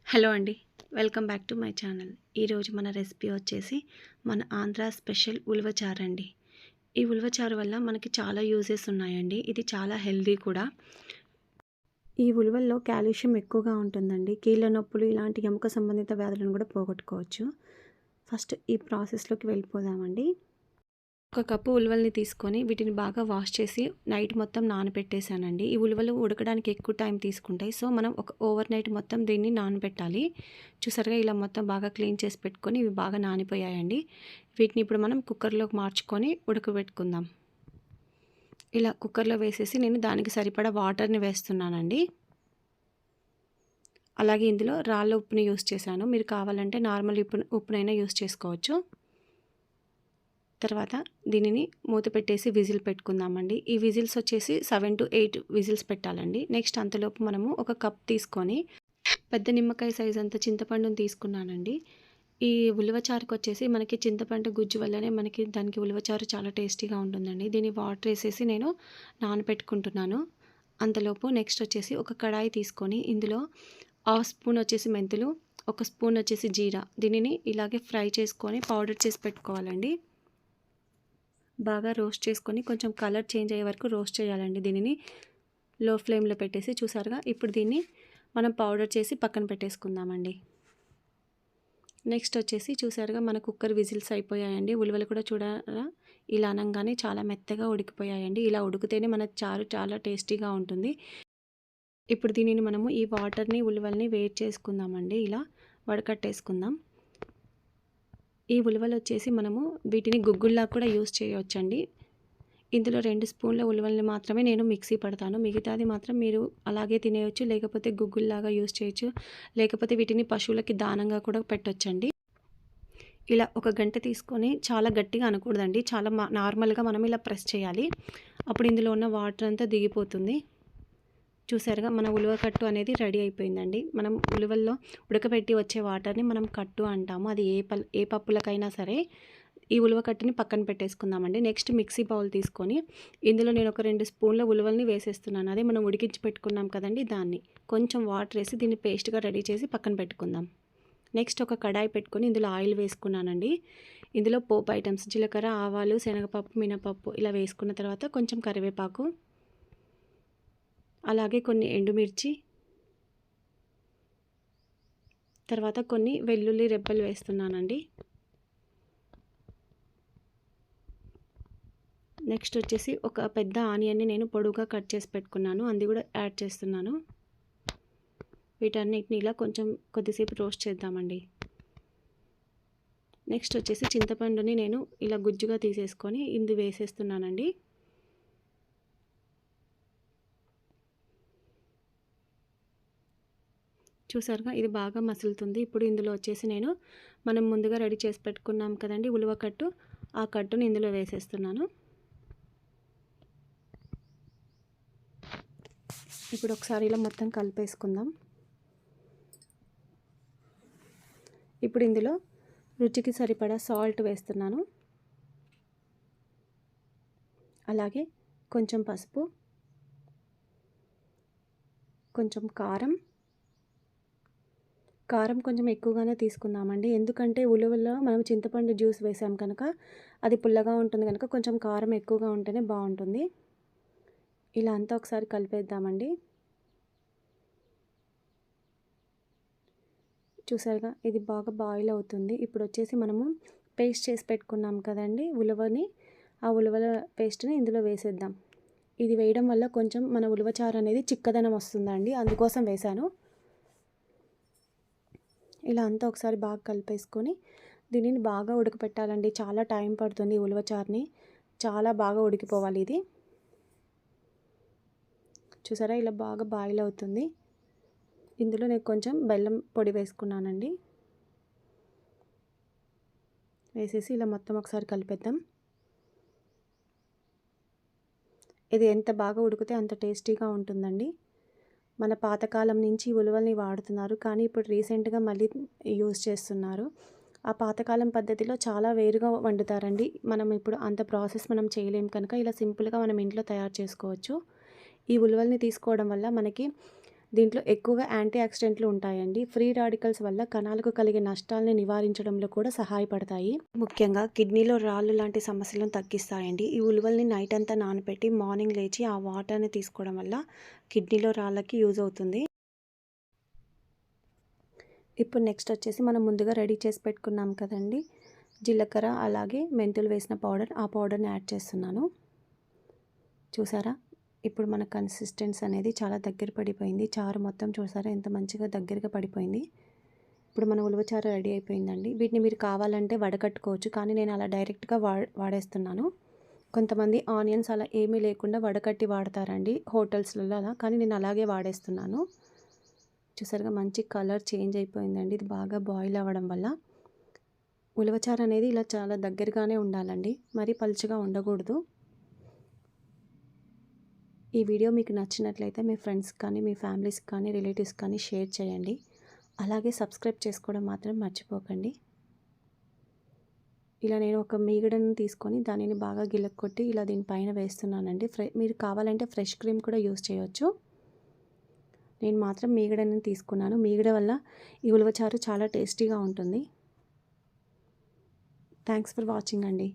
Hello అండి. Welcome back to my channel. ఈరోజు మన రెసిపీ వచ్చేసి మన ఆంధ్ర స్పెషల్ ఉలవచారండి. ఈ ఉలవచారు వల్ల మనకి చాలా యూజెస్ ఉన్నాయండి. ఇది చాలా హెల్తీ కూడా. ఈ ఉలువల్లో కాల్షియం ఎక్కువగా ఉంటుందండి. కీళ్ళ నొప్పులు ఇలాంటి ఎముక సంబంధిత వ్యాధులను కూడా పోగొట్టుకోవచ్చు. ఫస్ట్ ఈ ప్రాసెస్లోకి వెళ్ళిపోదామండి. ఒక కప్పు ఉలువల్ని తీసుకొని వీటిని బాగా వాష్ చేసి నైట్ మొత్తం నానబెట్టేసానండి. ఈ ఉలువలు ఉడకడానికి ఎక్కువ టైం తీసుకుంటాయి. సో మనం ఒక ఓవర్ నైట్ మొత్తం దీన్ని నానబెట్టాలి. చూసారుగా ఇలా మొత్తం బాగా క్లీన్ చేసి పెట్టుకొని ఇవి బాగా నానిపోయాయండి. వీటిని ఇప్పుడు మనం కుక్కర్లోకి మార్చుకొని ఉడకబెట్టుకుందాం. ఇలా కుక్కర్లో వేసేసి నేను దానికి సరిపడా వాటర్ని వేస్తున్నానండి. అలాగే ఇందులో రాళ్ళ ఉప్పుని యూస్ చేశాను. మీరు కావాలంటే నార్మల్ ఉప్పునైనా యూస్ చేసుకోవచ్చు. తర్వాత దీనిని మూత పెట్టేసి విజిల్ పెట్టుకుందామండి. ఈ విజిల్స్ వచ్చేసి 7 to 8 విజిల్స్ పెట్టాలండి. నెక్స్ట్ అంతలోపు మనము ఒక కప్ తీసుకొని పెద్ద నిమ్మకాయ సైజ్ అంత చింతపండుని తీసుకున్నానండి. ఈ ఉలవచారుకి వచ్చేసి మనకి చింతపండు గుజ్జు వల్లనే మనకి దానికి ఉలవచారు చాలా టేస్టీగా ఉంటుందండి. దీన్ని వాటర్ వేసేసి నేను నానబెట్టుకుంటున్నాను. అంతలోపు నెక్స్ట్ వచ్చేసి ఒక కడాయి తీసుకొని ఇందులో హాఫ్ స్పూన్ వచ్చేసి మెంతులు, ఒక స్పూన్ వచ్చేసి జీరా, దీనిని ఇలాగే ఫ్రై చేసుకొని పౌడర్ చేసి పెట్టుకోవాలండి. బాగా రోస్ట్ చేసుకొని కొంచెం కలర్ చేంజ్ అయ్యే వరకు రోస్ట్ చేయాలండి. దీనిని లో ఫ్లేమ్లో పెట్టేసి చూసారుగా ఇప్పుడు దీన్ని మనం పౌడర్ చేసి పక్కన పెట్టేసుకుందామండి. నెక్స్ట్ వచ్చేసి చూసారుగా మన కుక్కర్ విజిల్స్ అయిపోయాయండి. ఉలువలు కూడా చూడారా ఇలా అనగానే చాలా మెత్తగా ఉడికిపోయాయండి. ఇలా ఉడికితేనే మన చారు చాలా టేస్టీగా ఉంటుంది. ఇప్పుడు దీనిని మనము ఈ వాటర్ని ఉలువల్ని వేడి చేసుకుందామండి. ఇలా వడకట్టేసుకుందాం. ఈ ఉలువలు వచ్చేసి మనము వీటిని గుగ్గుల్లా కూడా యూస్ చేయవచ్చండి. ఇందులో 2 స్పూన్ల ఉలువల్ని మాత్రమే నేను మిక్సీ పడతాను. మిగతాది మాత్రం మీరు అలాగే తినేయచ్చు, లేకపోతే గుగ్గుల్లాగా యూస్ చేయొచ్చు, లేకపోతే వీటిని పశువులకి దానంగా కూడా పెట్టొచ్చండి. ఇలా ఒక గంట తీసుకొని చాలా గట్టిగా అనకూడదండి, చాలా నార్మల్గా మనం ఇలా ప్రెస్ చేయాలి. అప్పుడు ఇందులో ఉన్న వాటర్ అంతా దిగిపోతుంది. చూసారుగా మన ఉలువ కట్టు అనేది రెడీ అయిపోయిందండి. మనం ఉలువల్లో ఉడకబెట్టి వచ్చే వాటర్ని మనం కట్టు అంటాము. అది ఏ పప్పులకైనా సరే. ఈ ఉలువ కట్టుని పక్కన పెట్టేసుకుందామండి. నెక్స్ట్ మిక్సీ బౌల్ తీసుకొని ఇందులో నేను ఒక 2 స్పూన్ల ఉలువల్ని వేసేస్తున్నాను. అదే మనం ఉడికించి పెట్టుకున్నాం కదండి, దాన్ని కొంచెం వాటర్ వేసి దీన్ని పేస్ట్గా రెడీ చేసి పక్కన పెట్టుకుందాం. నెక్స్ట్ ఒక కడాయి పెట్టుకొని ఇందులో ఆయిల్ వేసుకున్నానండి. ఇందులో పోపు ఐటమ్స్ జీలకర్ర, ఆవాలు, శనగపప్పు, మినపప్పు ఇలా వేసుకున్న తర్వాత కొంచెం కరివేపాకు, అలాగే కొన్ని ఎండుమిర్చి, తర్వాత కొన్ని వెల్లుల్లి రెబ్బలు వేస్తున్నానండి. నెక్స్ట్ వచ్చేసి ఒక పెద్ద ఆనియన్ని నేను పొడుగా కట్ చేసి పెట్టుకున్నాను, అది కూడా యాడ్ చేస్తున్నాను. వీటన్నిటిని ఇలా కొంచెం కొద్దిసేపు రోస్ట్ చేద్దామండి. నెక్స్ట్ వచ్చేసి చింతపండుని నేను ఇలా గుజ్జుగా తీసేసుకొని ఇందు వేసేస్తున్నానండి. చూసారుగా ఇది బాగా మసులుతుంది. ఇప్పుడు ఇందులో వచ్చేసి నేను మనం ముందుగా రెడీ చేసి పెట్టుకున్నాం కదండి ఉలువ కట్టు, ఆ కట్టుని ఇందులో వేసేస్తున్నాను. ఇప్పుడు ఒకసారి ఇలా మొత్తం కలిపేసుకుందాం. ఇప్పుడు ఇందులో రుచికి సరిపడా సాల్ట్ వేస్తున్నాను. అలాగే కొంచెం పసుపు, కొంచెం కారం కొంచెం ఎక్కువగానే తీసుకుందామండి. ఎందుకంటే ఉలువల్లో మనం చింతపండు జ్యూస్ వేసాం కనుక అది పుల్లగా ఉంటుంది కనుక కొంచెం కారం ఎక్కువగా ఉంటేనే బాగుంటుంది. ఇలా అంతా ఒకసారి కలిపేద్దామండి. చూసారుగా ఇది బాగా బాయిల్ అవుతుంది. ఇప్పుడు వచ్చేసి మనము పేస్ట్ చేసి పెట్టుకున్నాం కదండి ఉలువని, ఆ ఉలువల పేస్ట్ని ఇందులో వేసేద్దాం. ఇది వేయడం వల్ల కొంచెం మన ఉలువచారు అనేది చిక్కదనం వస్తుందండి, అందుకోసం వేశాను. ఇలా అంతా ఒకసారి బాగా కలిపేసుకొని దీనిని బాగా ఉడకపెట్టాలండి. చాలా టైం పడుతుంది ఉలవచారుని, చాలా బాగా ఉడికిపోవాలి ఇది. చూసారా ఇలా బాగా బాయిల్ అవుతుంది. ఇందులో నేను కొంచెం బెల్లం పొడి వేసుకున్నానండి. వేసేసి ఇలా మొత్తం ఒకసారి కలిపేద్దాం. ఇది ఎంత బాగా ఉడికితే అంత టేస్టీగా ఉంటుందండి. మన పాతకాలం నుంచి ఉలువల్ని వాడుతున్నారు, కానీ ఇప్పుడు రీసెంట్గా మళ్ళీ యూజ్ చేస్తున్నారు. ఆ పాతకాలం పద్ధతిలో చాలా వేరుగా వండుతారండి. మనం ఇప్పుడు అంత ప్రాసెస్ మనం చేయలేం కనుక ఇలా సింపుల్గా మనం ఇంట్లో తయారు చేసుకోవచ్చు. ఈ ఉలువల్ని తీసుకోవడం వల్ల మనకి దీంట్లో ఎక్కువగా యాంటీ ఆక్సిడెంట్లు ఉంటాయండి. ఫ్రీ రాడికల్స్ వల్ల కణాలకు కలిగే నష్టాలని నివారించడంలో కూడా సహాయపడతాయి. ముఖ్యంగా కిడ్నీలో రాళ్ళు లాంటి సమస్యలను తగ్గిస్తాయండి. ఈ ఉలువల్ని నైట్ అంతా నానబెట్టి మార్నింగ్ లేచి ఆ వాటర్‌ని తీసుకోవడం వల్ల కిడ్నీలో రాళ్ళకి యూజ్ అవుతుంది. ఇప్పుడు నెక్స్ట్ వచ్చేసి మనం ముందుగా రెడీ చేసి పెట్టుకున్నాం కదండీ! జీలకర్ర అలాగే మెంతులు వేసిన పౌడర్, ఆ పౌడర్‌ని యాడ్ చేస్తున్నాను. చూసారా? ఇప్పుడు మన కన్సిస్టెన్సీ అనేది చాలా దగ్గర పడిపోయింది. చారు మొత్తం చూసారా ఎంత మంచిగా దగ్గరగా పడిపోయింది. ఇప్పుడు మన ఉలవ చారు రెడీ అయిపోయిందండి. వీటిని మీరు కావాలంటే వడకట్టుకోవచ్చు. కానీ నేను అలా డైరెక్ట్‌గా వాడేస్తున్నాను. కొంతమంది ఆనియన్స్ అలా ఏమీ లేకుండా వడకట్టి వాడతారండి హోటల్స్‌లలో అలా. కానీ నేను అలాగే వాడేస్తున్నాను. చూసారుగా మంచి కలర్ చేంజ్ అయిపోయిందండి. ఇది బాగా బాయిల్ అవ్వడం వల్ల. ఉలవచారు అనేది ఇలా చాలా దగ్గరగానే ఉండాలండి. మరీ పలుచగా ఉండకూడదు. ఈ వీడియో మీకు నచ్చినట్లయితే మీ ఫ్రెండ్స్‌కి కానీ, మీ ఫ్యామిలీస్‌కి కానీ, రిలేటివ్స్‌కి కానీ షేర్ చేయండి. అలాగే సబ్స్క్రైబ్ చేసుకోవడం మాత్రం మర్చిపోకండి. ఇలా నేను ఒక మీగడను తీసుకొని దానిని బాగా గిలక్కొట్టి ఇలా దీనిపైన వేస్తున్నానండి. మీరు కావాలంటే ఫ్రెష్ క్రీమ్ కూడా యూజ్ చేయొచ్చు. నేను మాత్రం మీగడని తీసుకున్నాను. మీగడ వల్ల ఈ ఉలవచారు చాలా టేస్టీగా ఉంటుంది. థ్యాంక్స్ ఫర్ వాచింగ్ అండి.